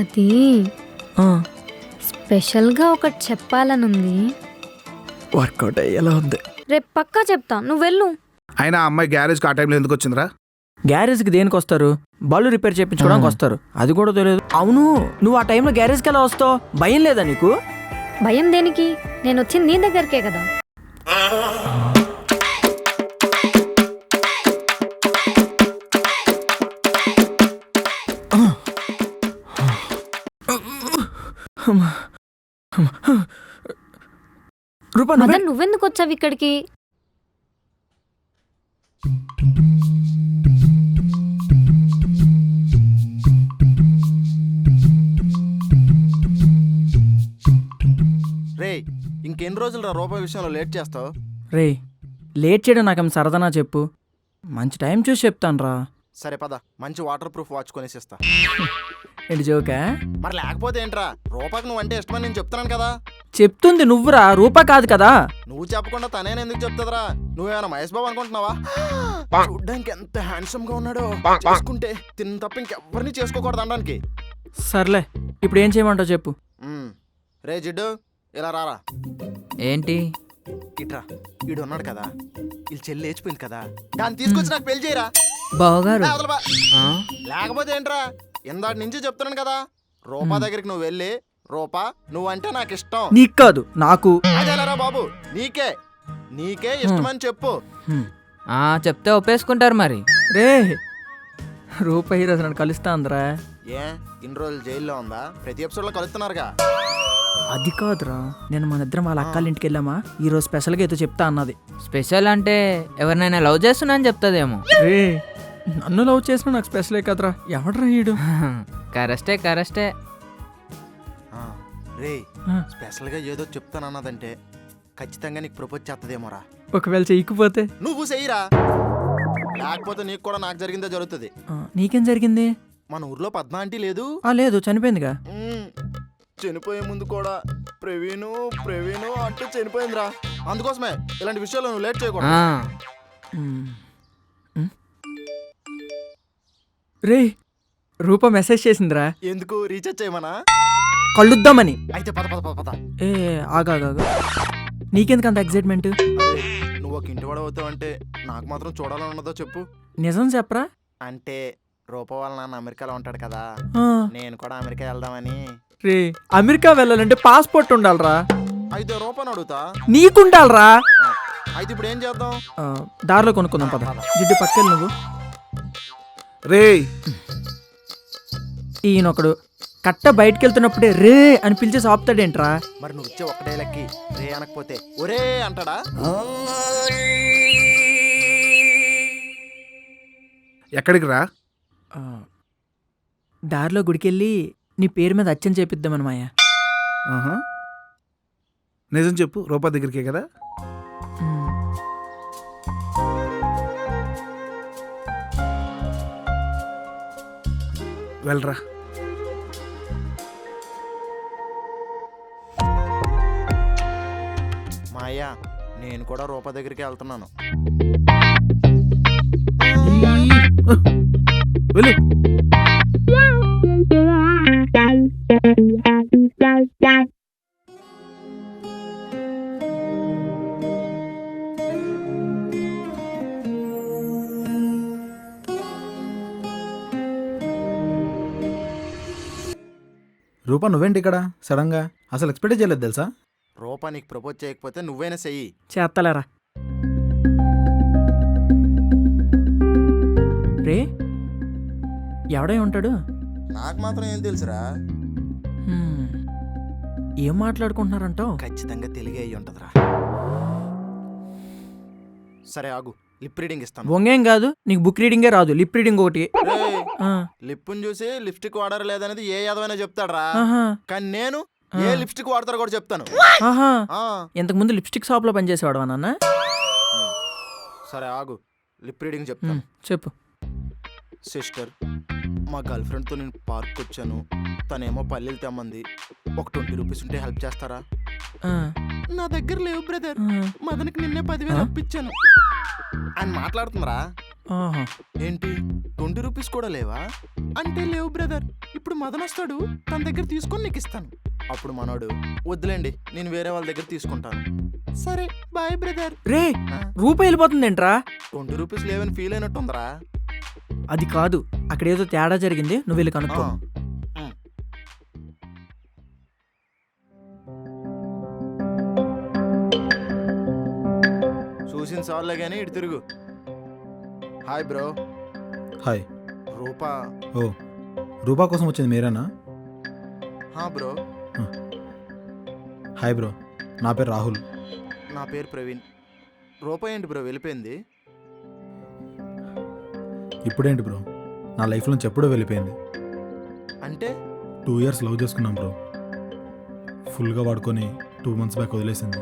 అది స్పెషల్గా ఒకటి చెప్పాలనుంది. వర్కౌట్ అయ్యేలా ఉంది. రేపు పక్కా చెప్తా, నువ్వు వెళ్ళు. అయినా అమ్మాయి గ్యారేజ్కి ఆ టైంలో ఎందుకు వచ్చిందిరా? గ్యారేజ్కి దేనికి వస్తారు? బళ్ళు రిపేర్ చేయించుకోవడానికి వస్తారు. అది కూడా తెలియదు. అవును, నువ్వు ఆ టైంలో గ్యారేజ్కి ఎలా వస్తావు? భయం లేదా నీకు? భయం దేనికి? నేను వచ్చింది నీ దగ్గరికే కదా. రూపా, మదన్ నువ్వెందుకు వచ్చావు ఇక్కడికి? రే, ఇంకెన్ని రోజులు రూపాయి విషయంలో లేట్ చేస్తావు? రే, లేట్ చేయడం నాకేం సరదానా చెప్పు? మంచి టైం చూసి చెప్తాను రా. సరే పద, మంచి వాటర్ ప్రూఫ్ వాచ్ కొనేసిస్తా. ఏంటి జోకా? మరి లేకపోతే ఏంట్రా, రూపాకి నువ్వంటే ఇష్టమని నేను చెప్తున్నాను కదా. చెప్తుంది నువ్వురా, రూపా కాదు కదా. నువ్వు చెప్పకుండా తనేనా ఎందుకు చెప్తుందిరా? నువ్వేమైనా మహేష్ బాబు అనుకుంటున్నావా? చూడ్డానికి ఎంత హ్యాండ్సమ్ గా ఉన్నాడో, చేసుకుంటే తిన్న తప్ప ఇంకెవ్వరిని చేసుకోకూడదు అనడానికి. సర్లే, ఇప్పుడు ఏం చేయమంటావు చెప్పు. రే జిడ్డు, ఇలా రారా. ఏంటి? ఇట్రా, వీడు ఉన్నాడు కదా, వీళ్ళ చెల్లి లేచిపోయింది కదా, దాన్ని తీసుకొచ్చి నాకు పెళ్లి చేయరా. బావగారు లేకపోతే ఏంట్రా, ఇందాటి నుంచి చెప్తున్నాను కదా, రూపా దగ్గరికి నువ్వు వెళ్ళి, రూపా నువ్వంటే నాకు ఇష్టం. నీకు కాదు, నాకు. అదేలరా బాబు, నీకే ఇష్టమని చెప్పు. చెప్తే ఒప్పేసుకుంటారు మరి. రే, రూపా ఈరోజు నన్ను కలుస్తా అందరా. ఏ, ఇన్ని రోజులు జైల్లో ఉందా? ప్రతి ఎపిసోడ్ లో కలుస్తున్నారుగా. అది కాదురా, నేను మన ఇద్దరం వాళ్ళ అక్కాళ్ళ ఇంటికి వెళ్ళామా, ఈరోజు స్పెషల్గా ఏదో చెప్తా అన్నది. స్పెషల్ అంటే ఎవరినైనా లవ్ చేస్తున్నా అని చెప్తాదేమో. రే, నన్ను లవ్ చేసిన నాకు స్పెషలే కదరా. ఎవడరా ఈడు? కరెస్టే. రే, స్పెషల్ గా ఏదో చెప్తానన్నదంటే ఖచ్చితంగా నీకు ప్రపోజ్ చేస్తదేమోరా. ఒకవేళ చెయ్యకపోతే? నువ్వు చెయ్యరా, లేకపోతే నీకు కూడా నాకు జరిగిందే జరుగుతుంది. నీకేం జరిగింది? మన ఊర్లో పద్మ ఆంటీ లేదు? లేదు, చనిపోయిందిగా. చనిపోయే ముందు కూడా ప్రవీణు అంటూ చనిపోయిందిరా. అందుకోసమే ఇలాంటి విషయాలు నువ్వు లేట్ చేయకూడదు. రే, రూప మెసేజ్ చేసిందిరా. ఎందుకు? రీఛార్జ్ చేయమనా? కళ్ళుద్దామని. అయితే పద పద పద పద. ఏ ఆగా, నీకెందుకు అంత ఎక్సైట్మెంట్? నువ్వు ఒక ఇంటి వాడు అవుతావు అంటే నాకు మాత్రం చూడాలని ఉన్నదో చెప్పు. నిజం చెప్పరా? అంటే రూప వాళ్ళ నాన్న అమెరికాలో ఉంటాడు కదా, నేను కూడా అమెరికా వెళ్దామని. రే, అమెరికా వెళ్ళాలంటే పాస్పోర్ట్ ఉండాలరా. అయితే రూపాని అడుగుతా. నీకుండాలరా. అయితే ఇప్పుడు ఏం చేద్దాం? దారిలో కొనుక్కుందాం పద. జిడ్డు పక్కన నువ్వు. రే, ఈయనొకడు కట్ట బయటకు వెళ్తున్నప్పుడే రే అని పిలిచేసి ఆపుతాడేంట్రా? మరి నువ్వు ఇచ్చే ఒక్కడే లెక్కి రే అనకపోతే ఒరే అంటాడా? ఎక్కడికి రా? దారిలో గుడికెళ్ళి నీ పేరు మీద అచ్చని చేపిద్దామని మాయా. నిజం చెప్పు, రూపా దగ్గరికే కదా? వెళ్ళరా. మాయా, నేను కూడా రూపా దగ్గరికి వెళ్తున్నాను. వెళ్ళు. రూపా, నువ్వేంటి ఇక్కడ సడన్ గా? అసలు ఎక్స్పెక్ట్ చేయలేదు తెలుసా. రూపా నీకు ప్రపోజ్ చేయకపోతే నువ్వైనా చెయ్యి. చేస్తలేరా. రే, ఎవడై ఉంటాడు? నాకు మాత్రం ఏం తెలుసురా. ఏం మాట్లాడుకుంటున్నారంటావు? ఖచ్చితంగా తెలుగే అయ్యి ఉంటదిరా. సరే ఆగు, లిప్ రీడింగ్ ఇస్తాను. బొంగేం కాదు, నీకు బుక్ రీడింగే రాదు, లిప్ రీడింగ్ ఒకటి. లిప్పుని చూసి లిప్స్టిక్ వాడారు లేదనేది ఏ యాదవైనా చెప్తాడరా, కానీ నేను ఏ లిప్స్టిక్ వాడతారో కూడా చెప్తాను. ఇంతకు ముందు లిప్స్టిక్ షాప్ లో పనిచేసేవాడు నాన్న. సరే ఆగు, లిప్ రీడింగ్ చెప్తాను. చెప్పు. సిస్టర్, మా గర్ల్ ఫ్రెండ్తో నేను పార్క్ వచ్చాను, తనేమో పల్లీలు తెమ్మంది, ఒక 20 రూపీస్ ఉంటే హెల్ప్ చేస్తారా? నా దగ్గర లేవు బ్రదర్, మదన్కి నిన్నే 10,000 అప్పించాను అని మాట్లాడుతుందిరా. ఏంటి 20 రూపీస్ కూడా లేవా అంటే లేవు బ్రదర్, ఇప్పుడు మదన్ వస్తాడు, తన దగ్గర తీసుకొని నీకు ఇస్తాను. అప్పుడు మనోడు వద్దులేండి నేను వేరే వాళ్ళ దగ్గర తీసుకుంటాను. సరే బాయ్ బ్రదర్. రే రూపాయి వెళ్ళిపోతుందేంట్రా? 20 రూపీస్ లేవని ఫీల్ అయినట్టుందరా. అది కాదు, అక్కడ ఏదో తేడా జరిగింది, నువ్వు వెళ్ళి కనుక్కో. చూసిన సార్లే కానీ ఇటు తిరుగు. Hi bro. హాయ్. రూపా. ఓ, రూపా కోసం వచ్చింది మీరేనా? హా బ్రో. హాయ్ బ్రో, నా పేరు రాహుల్. నా పేరు ప్రవీణ్. రూపా ఏంటి బ్రో వెళ్ళిపోయింది? ఇప్పుడేంటి బ్రో, నా లైఫ్ నుంచి ఎప్పుడో వెళ్ళిపోయింది. అంటే 2 years లవ్ చేసుకున్నాం బ్రో. ఫుల్గా వాడుకొని 2 months బ్యాక్ వదిలేసింది.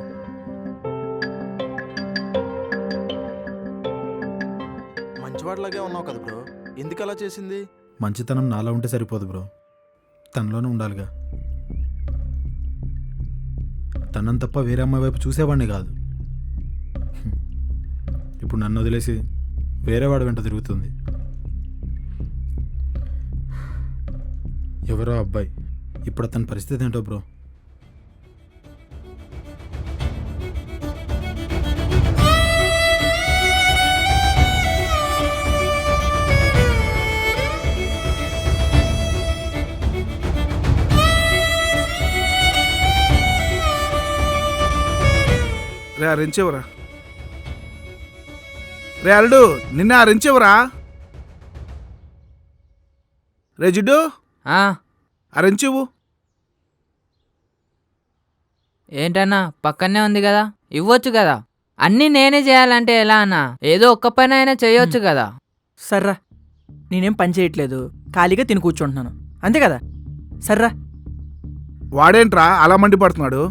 మంచివాడిలాగే ఉన్నావు కదా బ్రో, ఎందుకు అలా చేసింది? మంచితనం నాలో ఉంటే సరిపోదు బ్రో, తనలోనే ఉండాలిగా. తనని తప్ప వేరే అమ్మాయి వైపు చూసేవాడిని కాదు. ఇప్పుడు నన్ను వదిలేసి వేరే వాడి వెంట తిరుగుతుంది. ఎవరో అబ్బాయి. ఇప్పుడు అతని పరిస్థితి ఏంటో బ్రో. రే ఆ రెంచ్ ఎవరా? రే అల్లుడు, నిన్న ఆ రెంచ్ ఎవరా? రే జిడ్డు, ఆ, ఆ రెంచ్ ఇవ్వు. ఏంటన్నా పక్కనే ఉంది కదా, ఇవ్వచ్చు కదా. అన్నీ నేనే చేయాలంటే ఎలా అన్నా? ఏదో ఒక్క పని అయినా చేయొచ్చు కదా. సర్రా, నేనేం పని చేయట్లేదు, ఖాళీగా తిని కూర్చుంటున్నాను, అంతే కదా. సర్రా. వాడేంట్రా అలా మండిపడుతున్నాడు?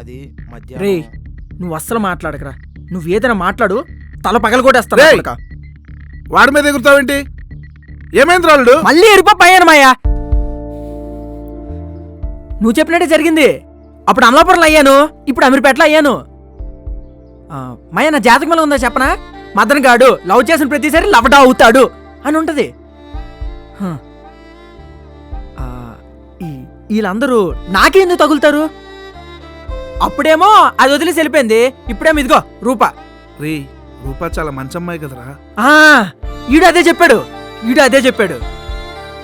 అది మధ్య రే నువ్వు అస్సలు మాట్లాడకరా. నువ్వు ఏదైనా మాట్లాడు, తల పగల కొట్టేస్తాను. రేయ్! వాడి మీద ఎగురుతావేంటి? ఏమైంది రాలుడు? మళ్ళీ ఎరుపయ్యాను మాయా. నువ్వు చెప్పినట్టే జరిగింది. అప్పుడు అమలాపురంలో అయ్యాను, ఇప్పుడు అమీర్పేటలో అయ్యాను. మాయా నా జాతకం ఎలా ఉందో చెప్పనా? మదన్ గాడు లవ్ చేసిన ప్రతిసారి లవడా అవుతాడు అని ఉంటది. హ. వీళ్ళందరూ నాకెందుకు తగులుతారు? అప్పుడేమో అది వదిలేసి వెళ్ళిపోయింది, ఇప్పుడేమో ఇదిగో రూపా. రే రూపా చాలా మంచి అమ్మాయి కదరా. ఈడు అదే చెప్పాడు.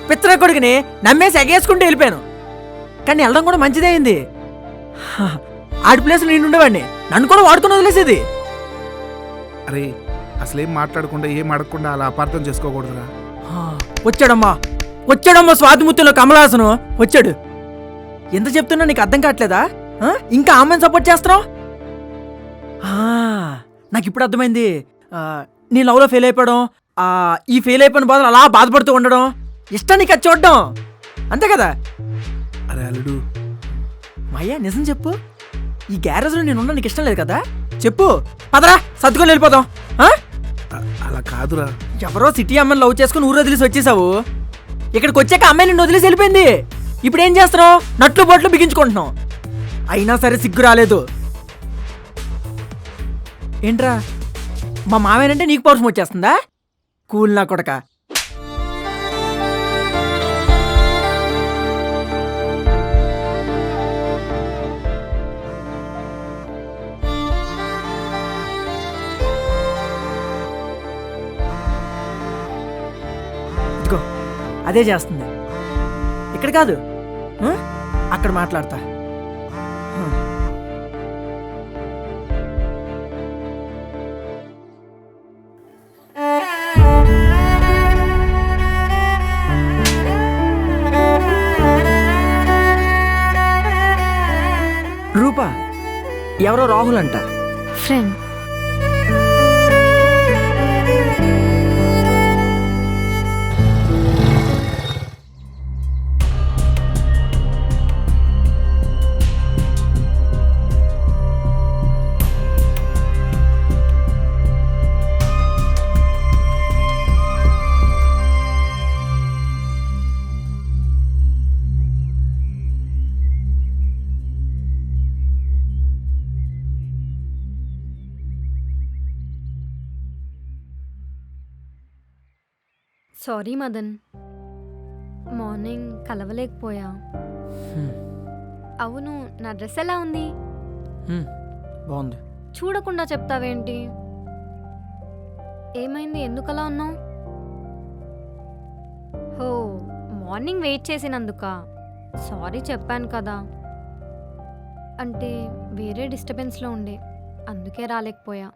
పిత్ర కొడుకుని నమ్మేసి ఎగేసుకుంటూ వెళ్ళిపోయాను. కానీ వెళ్ళడం కూడా మంచిదే అయింది. ఆడి ప్లేస్లో నేను ఉండేవాడిని, నన్ను కూడా వాడుకుని వదిలేసేది. అరే అసలేం మాట్లాడకుండా ఏం అడగకుండా అలా అపార్థం చేసుకోకూడదురా. వచ్చాడమ్మా స్వాతిముత్యంలో కమలాసను వచ్చాడు. ఎంత చెప్తున్నా నీకు అర్థం కావట్లేదా? ఇంకా ఆమెను సపోర్ట్ చేస్తున్నావు? నాకు ఇప్పుడు అర్థమైంది. నీ లవ్లో ఫెయిల్ అయిపోవడం, ఈ ఫెయిల్ అయిపోయిన బాధలు అలా బాధపడుతూ ఉండడం ఇష్టం నీకు అది చూడడం, అంతే కదా. అరే అల్లుడు, మాయ్యా నిజం చెప్పు, ఈ గ్యారేజ్లో నేను నీకు ఇష్టం లేదు కదా? చెప్పు, పదరా సర్దుకొని వెళ్ళిపోదాం. అలా కాదురా. ఎవరో సిటీ అమ్మని లవ్ చేసుకుని ఊరు వదిలేసి వచ్చేసావు. ఇక్కడికి వచ్చాక అమ్మాయి నిన్ను వదిలేసి వెళ్ళిపోయింది. ఇప్పుడు ఏం చేస్తున్నావు? నట్లు బొట్లు బిగించుకుంటున్నావు. అయినా సరే సిగ్గు రాలేదు ఏంట్రా? మా మామయ్యనంటే నీకు పౌరుషం వచ్చేస్తుందా? కూల్ నా కొడక. ఇదిగో అదే చేస్తుంది. ఇక్కడ కాదు, అక్కడ మాట్లాడతా. రూపా, ఎవరో రాహుల్ అంట. Friend. Sorry Madan, morning morning కలవలేకపోయా. హ్మ్. అవును, నా డ్రెస్ ఎలా ఉంది? బాగుంది. చూడకుండా చెప్తావేంటి? ఏమైంది, ఎందుకలా ఉన్నావు? హో, మార్నింగ్ వెయిట్ చేసినందుకా? సారీ చెప్పాను కదా. అంటే వేరే డిస్టర్బెన్స్లో ఉండే, అందుకే రాలేకపోయా.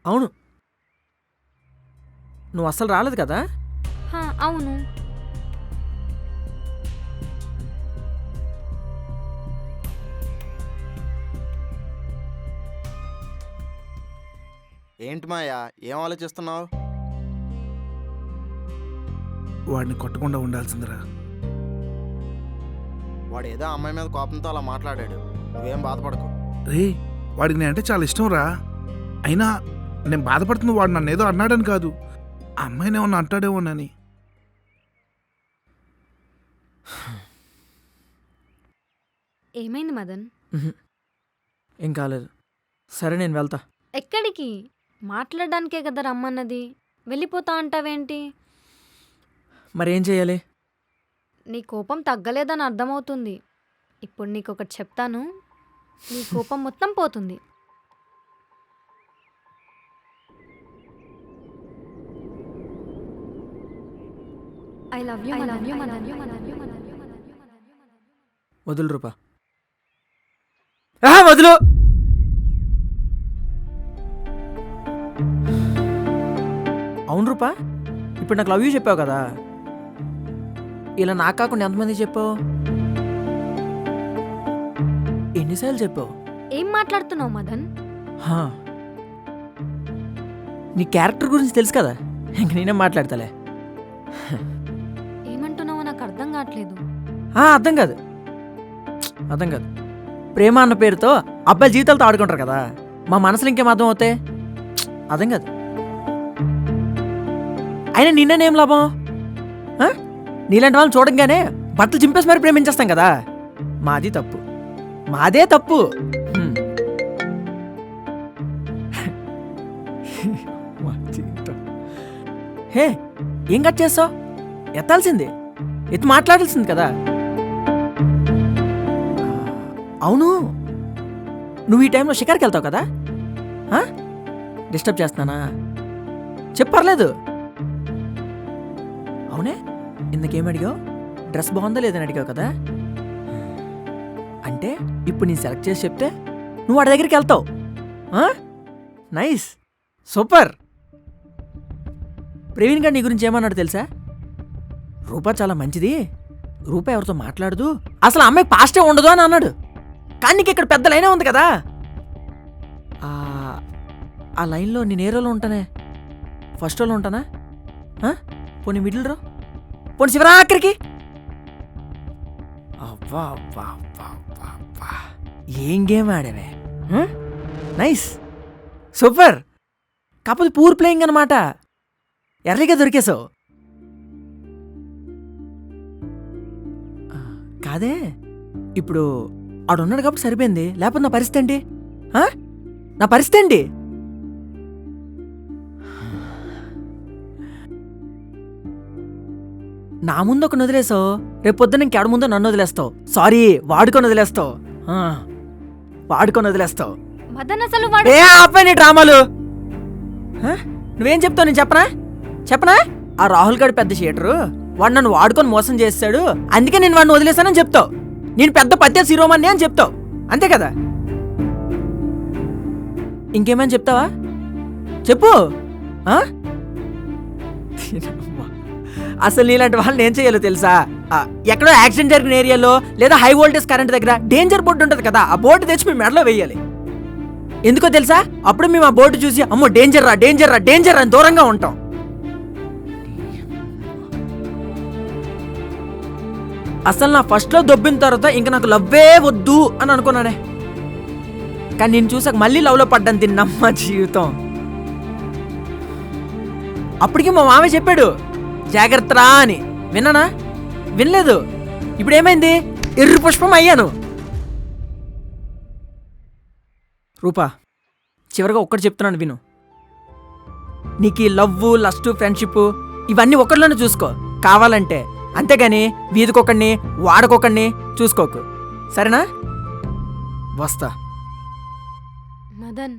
అవును, నువ్వు అస్సలు రాలేదు కదా. హా, అవును. ఏంటి మాయా, ఏం ఆలోచిస్తున్నావు? వాడిని కొట్టకుండా ఉండాల్సిందిరా. వాడు ఏదో అమ్మాయి మీద కోపంతో అలా మాట్లాడాడు, నువ్వేం బాధపడకు. రే, వాడికి నేనంటే చాలా ఇష్టం రా. అయినా నేను బాధపడుతుంది వాడు నన్ను ఏదో అన్నాడని కాదు, ఆ అమ్మాయిని ఏమన్నా అంటాడేమోనని. ఏమైంది మదన్? ఏం కాలేదు. సరే నేను వెళ్తా. ఎక్కడికి? మాట్లాడడానికే కదా రమ్మన్నది, వెళ్ళిపోతా అంటావేంటి? మరేం చేయాలి? నీ కోపం తగ్గలేదని అర్థమవుతుంది. ఇప్పుడు నీకొకటి చెప్తాను, నీ కోపం మొత్తం పోతుంది. I love you Madan. వదులు రూపా. వదులు. అవును రూపా, ఇప్పుడు నాకు లవ్ యూ చెప్పావు కదా, ఇలా నాకు కాకుండా ఎంతమంది చెప్పావు? ఎన్నిసార్లు చెప్పావు? ఏం మాట్లాడుతున్నావు మదన్? హా. నీ క్యారెక్టర్ గురించి తెలుసు కదా, ఇంక నేనే మాట్లాడతాలే. ఏమంటున్నావో నాకు అర్థం కావట్లేదు. అర్థం కాదు. ప్రేమ అన్న పేరుతో అబ్బాయి జీవితాలతో ఆడుకుంటారు కదా, మా మనసులు ఇంకేం అర్థం అవుతాయి? అర్థం కాదు. అయినా నిన్నేం లాభం? నీలాంటి వాళ్ళని చూడంగానే బట్టలు చింపేసి మరి ప్రేమించేస్తాం కదా, మాదే తప్పు. హే, ఏం కట్ చేస్తావు? ఎత్తాల్సింది, ఎత్తి మాట్లాడాల్సింది కదా. అవును, నువ్వు ఈ టైంలో షికార్కి వెళ్తావు కదా. డిస్టర్బ్ చేస్తున్నానా? చెప్పర్లేదు. అవునే, ఇందుకేం అడిగావు? డ్రెస్ బాగుందా లేదని అడిగావు కదా. అంటే ఇప్పుడు నేను సెలెక్ట్ చేసి చెప్తే నువ్వు వాడి దగ్గరికి వెళ్తావు. Nice, super. ప్రవీణ్ గారు నీ గురించి ఏమన్నాడు తెలుసా? రూపా చాలా మంచిది, రూపా ఎవరితో మాట్లాడదు, అసలు అమ్మాయి పాస్టే ఉండదు అని అన్నాడు. కానీ నీకు ఇక్కడ పెద్ద లైనే ఉంది కదా. ఆ లైన్లో నేను ఏ రోలో ఉంటానే? ఫస్ట్ రోలో ఉంటానా? పోనీ మిడిల్ రో, పోనీ చివరా ఆఖరికి. అవ్వా, ఏం గేమ్ ఆడావే. Nice, super. కాకపోతే పూర్ ప్లేయింగ్ అనమాట, ఎర్లీగా దొరికేసావు. కాదే, ఇప్పుడు ఆడున్నాడు కాబట్టి సరిపోయింది, లేకపోతే నా పరిస్థితి ఏంటి? నా పరిస్థితి ఏంటి? నా ముందు ఒక వదిలేసావు, రేపు పొద్దున్న ఇంకెడ ముందో నన్ను వదిలేస్తావు. సారీ, వాడుకొని వదిలేస్తావు. మదన్ అసలు వాడు ఏ ఆపే నీ డ్రామాలు. నువ్వేం చెప్తావు, నేను చెప్పనా? ఆ రాహుల్ గారు పెద్ద షీటరు, వాడు నన్ను వాడుకొని మోసం చేస్తాడు, అందుకే నేను వాడిని వదిలేస్తానని చెప్తావు. నేను పెద్ద పత్తే శిరోమణి అని చెప్తావు, అంతే కదా. ఇంకేమైనా చెప్తావా? చెప్పు. అసలు నీలాంటి వాళ్ళని ఏం చేయాలో తెలుసా? ఎక్కడో యాక్సిడెంట్ జరిగిన ఏరియాలో లేదా హై వోల్టేజ్ కరెంట్ దగ్గర డేంజర్ బోర్డు ఉంటుంది కదా, ఆ బోర్డు తెచ్చి మీ మెడలో వేయాలి. ఎందుకో తెలుసా? అప్పుడు మేము ఆ బోర్డు చూసి అమ్మో డేంజర్ రా అని దూరంగా ఉంటాం. అసలు నా ఫస్ట్లో దొబ్బిన తర్వాత ఇంకా నాకు లవ్వే వద్దు అని అనుకున్నానే, కానీ నేను చూసాక మళ్ళీ లవ్లో పడ్డాను. తిన్నమ్మ జీవితం. అప్పటికి మా మామయ్య చెప్పాడు జాగ్రత్తరా అని, విన్నానా? వినలేదు. ఇప్పుడు ఏమైంది? ఎర్రి పుష్పం అయ్యాను. రూపా, చివరిగా ఒక్కటి చెప్తున్నాను విను. నీకు ఈ లవ్, లస్ట్, ఫ్రెండ్షిప్ ఇవన్నీ ఒకరిలోనే చూసుకో కావాలంటే, అంతేగాని వీధికొకడిని వాడకొకడిని చూసుకోకు, సరేనా? వస్తా. మదన్